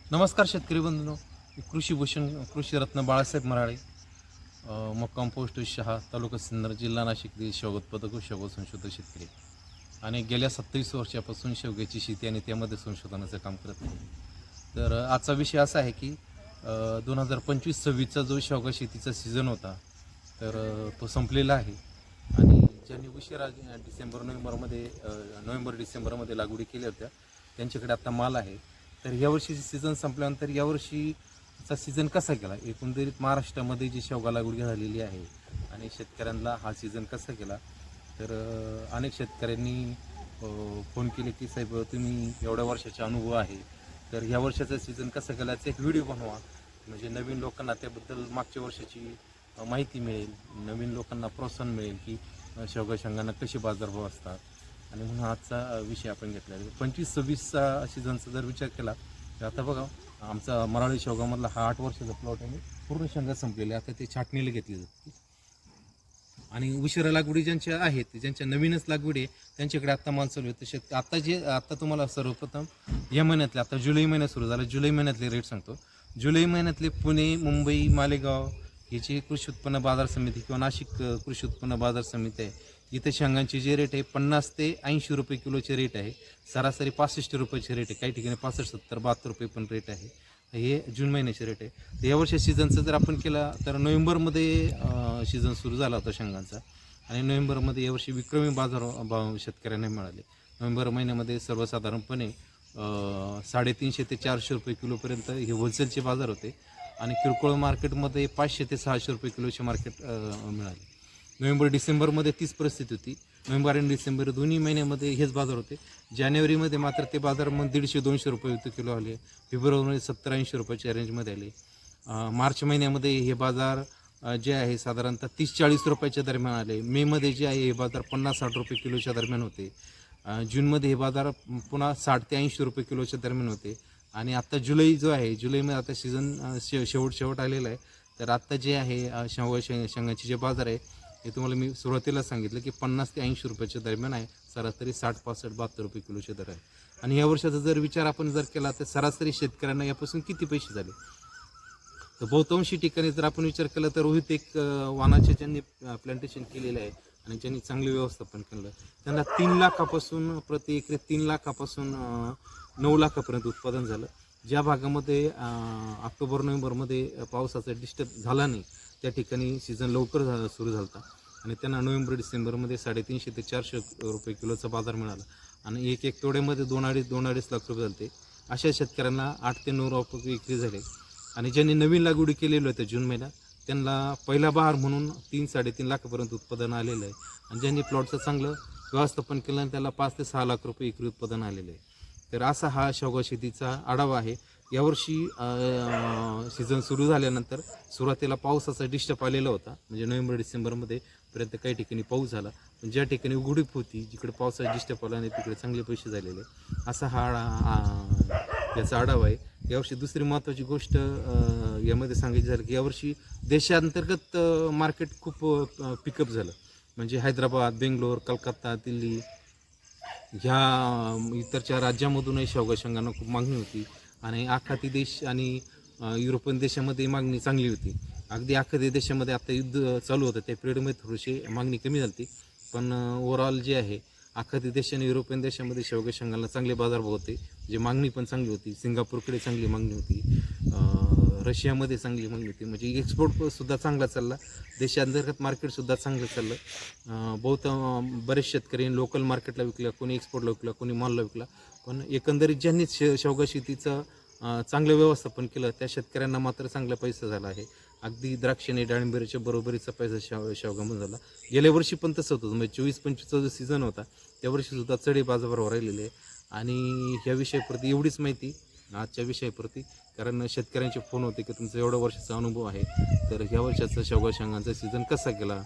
नमस्कार शेतकरी बंधूंनो, कृषी भूषण कृषीरत्न बाळासाहेब मराळे, मुक्काम पोस्ट शहा, तालुका सिन्नर, जिल्हा नाशिक, शेवगा उत्पादक व शेवगा संशोधक शेतकरी. आणि गेल्या 27 वर्षापासून शेवग्याची शेती आणि त्यामध्ये संशोधनाचं काम करत आहे. तर आजचा विषय असा आहे की 2025-26चा जो शेवगा शेतीचा सीझन होता, तर तो संपलेला आहे. आणि ज्यांनी उशिरा नोव्हेंबर-डिसेंबरमध्ये लागवडी केल्या होत्या त्यांच्याकडे आता माल आहे. तर यावर्षीचे सीझन संपल्यानंतर यावर्षीचा सीझन कसा गेला, एकंदरीत महाराष्ट्रामध्ये जी शेवगा लागवड झालेली आहे आणि शेतकऱ्यांना हा सीझन कसा गेला, तर अनेक शेतकऱ्यांनी फोन केले की साहेब तुम्ही एवढ्या वर्षाचा अनुभव आहे, तर ह्या वर्षाचा सीझन कसा गेला याचा एक व्हिडिओ बनवा, म्हणजे नवीन लोकांना त्याबद्दल मागच्या वर्षाची माहिती मिळेल, नवीन लोकांना प्रोत्साहन मिळेल की शेवगा शेंगांना कसे बाजारभाव असतात. आणि म्हणून आजचा विषय आपण घेतला आहे. 25-26चा सीझनचा जर विचार केला तर आता बघा, आमचा मराठी शेवगामधला हा 8 वर्षाचा प्लॉट आहे. पूर्ण शेंगा संपलेले, आता ते छाटणीला घेतली जाते. आणि उशिरा लागवडी ज्यांच्या आहेत, ज्यांच्या नवीनच लागवडी आहे, त्यांच्याकडे आता माल चालू आहे. तसे आता तुम्हाला सर्वप्रथम या महिन्यातले, आता जुलै महिना सुरू झाला, जुलै महिन्यातले रेट सांगतो. जुलै महिन्यातले पुणे, मुंबई, मालेगाव हे जे कृषी उत्पन्न बाजार समिती किंवा नाशिक कृषी उत्पन्न बाजार समिती आहे, इथे शेंगांचे जे रेट आहे 50 ते 80 रुपये किलोचे रेट आहे. सरासरी 65 रुपयाचे रेट आहे, काही ठिकाणी 65, 70, 72 रुपये पण रेट आहे. हे जून महिन्याचे रेट आहे. तर यावर्षी सीझनचं जर आपण केलं तर नोव्हेंबरमध्ये सीझन सुरू झाला होता शेंगांचा, आणि नोव्हेंबरमध्ये यावर्षी विक्रमी भाव शेतकऱ्यांना मिळाले. नोव्हेंबर महिन्यामध्ये सर्वसाधारणपणे 350 ते 400 रुपये किलोपर्यंत हे होलसेलचे बाजार होते, आणि किरकोळ मार्केटमध्ये 500 ते 600 रुपये किलोचे मार्केट मिळाले. नोव्हेंबर-डिसेंबरमध्ये तीच परिस्थिती होती. नोव्हेंबर आणि डिसेंबर दोन्ही महिन्यामध्ये हेच बाजार होते. जानेवारीमध्ये मात्र ते बाजार मग 150-200 रुपये किलो आले. फेब्रुवारीमध्ये 70-80 रुपयाच्या रेंजमध्ये आले. मार्च महिन्यामध्ये हे बाजार जे आहे साधारणतः 30-40 रुपयाच्या दरम्यान आले. मेमध्ये जे आहे हे बाजार 50-60 रुपये किलोच्या दरम्यान होते. जूनमध्ये हे बाजार पुन्हा 60 ते 80 रुपये किलोच्या दरम्यान होते. आणि आता जुलै जो आहे, जुलैमध्ये आता सीझन शेवट आलेला आहे. तर आत्ता जे आहे शेंगाचे जे बाजार आहे, हे तुम्हाला मी सुरुवातीला सांगितलं की 50 ते 80 रुपयाच्या दरम्यान आहे. सरासरी 60, 65, 72 रुपये किलोचे दर आहे. आणि या वर्षाचा जर विचार आपण जर केला तर सरासरी शेतकऱ्यांना यापासून किती पैसे झाले, तर बहुतांशी ठिकाणी जर आपण विचार केला तर रोहित एक वाणाचे ज्यांनी प्लांटेशन केलेलं आहे आणि ज्यांनी चांगले व्यवस्थापन केलं, त्यांना 3 लाखापासून प्रति एकरी 3 लाखापासून 9 लाखापर्यंत उत्पादन झालं. ज्या भागामध्ये ऑक्टोबर-नोव्हेंबरमध्ये पावसाचा डिस्टर्ब झाला नाही, त्या ठिकाणी सीझन लवकर सुरू झाला होता, आणि त्यांना नोव्हेंबर-डिसेंबरमध्ये 350 ते 400 रुपये किलोचा बाजार मिळाला. आणि एक तोड्यामध्ये 2-2.5 लाख रुपये झाले. अशा शेतकऱ्यांना 8 ते 9 रुपये विक्री झाले. आणि ज्यांनी नवीन लागवडी केलेली होत्या जून महिन्यात, त्यांना पहिला बहार म्हणून 3-3.5 लाखापर्यंत उत्पादन आलेलं आहे. आणि ज्यांनी प्लॉटचं चांगलं व्यवस्थापन केलं आणि त्याला 5 ते 6 लाख रुपये विक्री उत्पादन आलेलं आहे. तर असा हा शेवगा शेतीचा आढावा आहे. यावर्षी सीझन सुरू झाल्यानंतर सुरुवातीला पावसाचा डिस्टर्ब आलेला होता, म्हणजे नोव्हेंबर-डिसेंबरमध्ये पर्यंत काही ठिकाणी पाऊस झाला, पण ज्या ठिकाणी उघडीप होती, जिकडे पावसाचा डिस्टर्ब आला नाही तिकडे चांगले पैसे झालेले. असा हा याचा आढावा आहे. यावर्षी दुसरी महत्त्वाची गोष्ट यामध्ये सांगायची झाली की यावर्षी देशांतर्गत मार्केट खूप पिकअप झालं. म्हणजे हैदराबाद, बेंगलोर, कलकत्ता, दिल्ली ह्या इतरच्या राज्यामधूनही शेवगा शेंगांना खूप मागणी होती. आणि आखाती देश आणि युरोपियन देशामध्ये मागणी चांगली होती. अगदी आखाती देशामध्ये आता युद्ध चालू होतं, त्या पिरियडमध्ये थोडीशी मागणी कमी झाली, पण ओव्हरऑल जे आहे आखाती देश आणि युरोपियन देशामध्ये शेवगा शेंगांना चांगले बाजारभाव होते, म्हणजे मागणी पण चांगली होती. सिंगापूरकडे चांगली मागणी होती, रशियामध्ये चांगली मागणी होती, म्हणजे एक्सपोर्टसुद्धा चांगला चालला, देशांतर्गत मार्केटसुद्धा चांगलं चाललं. बरेच शेतकरी लोकल मार्केटला विकला, कोणी एक्सपोर्टला विकला, कोणी मॉलला विकला. पण एकंदरीत ज्यांनी शेवगा शेतीचं चांगलं व्यवस्थापन केलं त्या शेतकऱ्यांना मात्र चांगला पैसा झाला आहे. अगदी द्राक्षाने डाळिंबरीच्या बरोबरीचा पैसा शेवगामध्ये झाला. गेल्या वर्षी पण तसं होतं, म्हणजे 24-25चा जो सीझन होता त्या वर्षीसुद्धा चढे बाजारावर राहिलेले आहे. आणि ह्या विषयाप्रती एवढीच माहिती आजच्या विषयाप्रती, कारण शेतकऱ्यांचे फोन होते की तुमचा एवढा वर्षाचा अनुभव आहे, तर ह्या वर्षाचा शेवगा शेंगांचा सीझन कसा गेला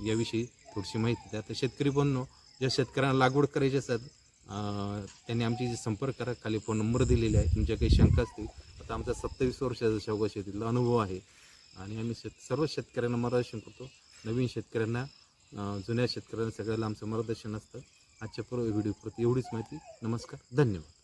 याविषयी थोडीशी माहिती द्या. तर शेतकरी बनणं, ज्या शेतकऱ्यांना लागवड करायची असतात त्यांनी आमची संपर्क करा, खाली फोन नंबर दिलेले आहे. तुमच्या काही शंका असतील, आता आमचा 27 वर्षाचा शेवगा शेतीतला अनुभव आहे, आणि आम्ही सर्व शेतकऱ्यांना मार्गदर्शन करतो. नवीन शेतकऱ्यांना, जुन्या शेतकऱ्यांना सगळ्याला आमचं मार्गदर्शन असतं. आजच्या पूर्व व्हिडिओप्रती एवढीच माहिती. नमस्कार, धन्यवाद.